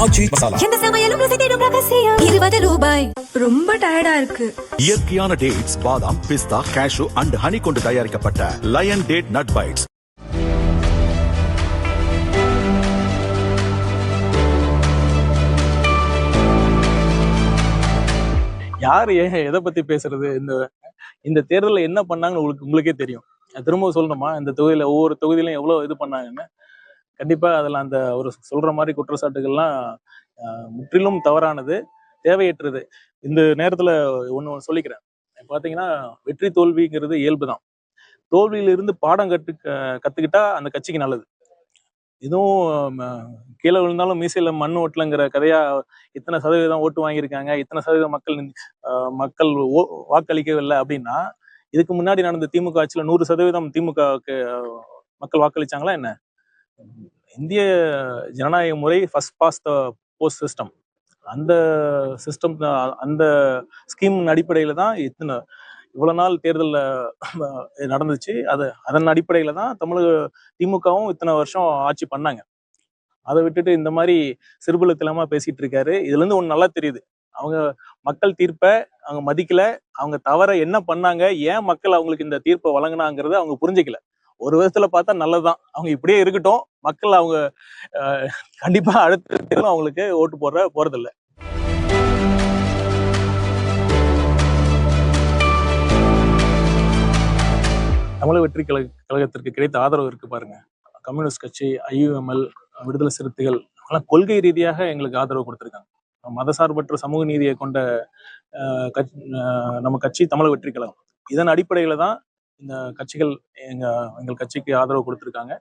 ஆச்சி மசாலா. எந்த சமையலும் ருசி தேடும் ரகசியம். 20 ரூபாய். ரொம்ப டயர்டா இருக்கு. இயற்கையான டேட்ஸ், பாதாம், பிஸ்தா, கேஷு அண்ட் ஹனி கொண்டு தயாரிக்கப்பட்ட லயன் டேட் நட் பைட்ஸ். யார் எதை பத்தி பேசுறது? இந்த தேர்தலில் என்ன பண்ணாங்கன்னு உங்களுக்கே தெரியும். திரும்ப சொல்லணுமா? இந்த தொகுதியில ஒவ்வொரு தொகுதியிலும் எவ்வளவு இது பண்ணாங்கன்னு. கண்டிப்பா அதுல அந்த ஒரு சொல்ற மாதிரி குற்றச்சாட்டுகள்லாம் முற்றிலும் தவறானது, தேவையற்றது. இந்த நேரத்துல ஒண்ணு சொல்லிக்கிறேன். பாத்தீங்கன்னா, வெற்றி தோல்விங்கிறது இயல்புதான். தோல்வியிலிருந்து பாடம் கத்துக்கிட்டா அந்த கட்சிக்கு நல்லது. இதுவும் கீழே விழுந்தாலும் மீசையில மண் ஓட்டலங்கிற கதையா. இத்தனை சதவீதம் ஓட்டு வாங்கியிருக்காங்க, இத்தனை சதவீதம் மக்கள் வாக்களிக்கவில்லை அப்படின்னா, இதுக்கு முன்னாடி நடந்த திமுக ஆட்சியில 100% திமுகவுக்கு மக்கள் வாக்களிச்சாங்களா என்ன? இந்திய ஜனநாயக முறை first past the post system. அந்த சிஸ்டம், அந்த ஸ்கீம் அடிப்படையில தான் இவ்வளவு நாள் தேர்தலில் நடந்துச்சு. அதன் அடிப்படையில தான் திமுகவும் இத்தனை வருஷம் ஆட்சி பண்ணாங்க. அதை விட்டுட்டு இந்த மாதிரி சிறுபுலத்திலமா பேசிட்டு இருக்காரு. இதுல இருந்து ஒண்ணு நல்லா தெரியுது. அவங்க மக்கள் தீர்ப்பை அவங்க மதிக்கல. அவங்க தவற என்ன பண்ணாங்க, ஏன் மக்கள் அவங்களுக்கு இந்த தீர்ப்பை வழங்கினாங்கிறத அவங்க புரிஞ்சுக்கல. ஒரு விதத்துல பார்த்தா நல்லதுதான். அவங்க இப்படியே இருக்கட்டும். மக்கள் அவங்க கண்டிப்பா அடுத்த அவங்களுக்கு ஓட்டு போறதில்லை. தமிழக வெற்றி கழகத்திற்கு கிடைத்த ஆதரவு இருக்கு பாருங்க. கம்யூனிஸ்ட் கட்சி, IUML, விடுதலை சிறுத்தைகள் எல்லாம் கொள்கை ரீதியாக எங்களுக்கு ஆதரவு கொடுத்திருக்காங்க. மதசார்பற்ற சமூக நீதியை கொண்ட நம்ம கட்சி தமிழக வெற்றி கழகம். இதன் அடிப்படையில தான் இந்த கட்சிகள் எங்கள் கட்சிக்கு ஆதரவு கொடுத்திருக்காங்க.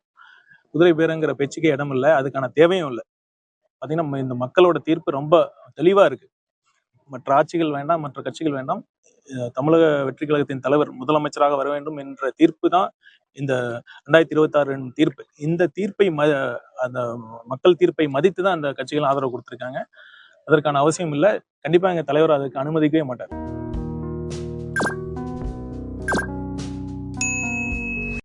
குதிரை பேரங்கிற பேச்சுக்கே இடம் இல்லை, அதுக்கான தேவையும் இல்லை. பாத்தீங்கன்னா, இந்த மக்களோட தீர்ப்பு ரொம்ப தெளிவா இருக்கு. மற்ற ஆட்சிகள் வேண்டாம், மற்ற கட்சிகள் வேண்டாம், தமிழக வெற்றி கழகத்தின் தலைவர் முதலமைச்சராக வர வேண்டும் என்ற தீர்ப்பு தான் இந்த 2026 தீர்ப்பு. இந்த தீர்ப்பை அந்த மக்கள் தீர்ப்பை மதித்து தான் அந்த கட்சிகள் ஆதரவு கொடுத்திருக்காங்க. அதற்கான அவசியம் இல்லை. கண்டிப்பா எங்க தலைவர் அதுக்கு அனுமதிக்கவே மாட்டார்.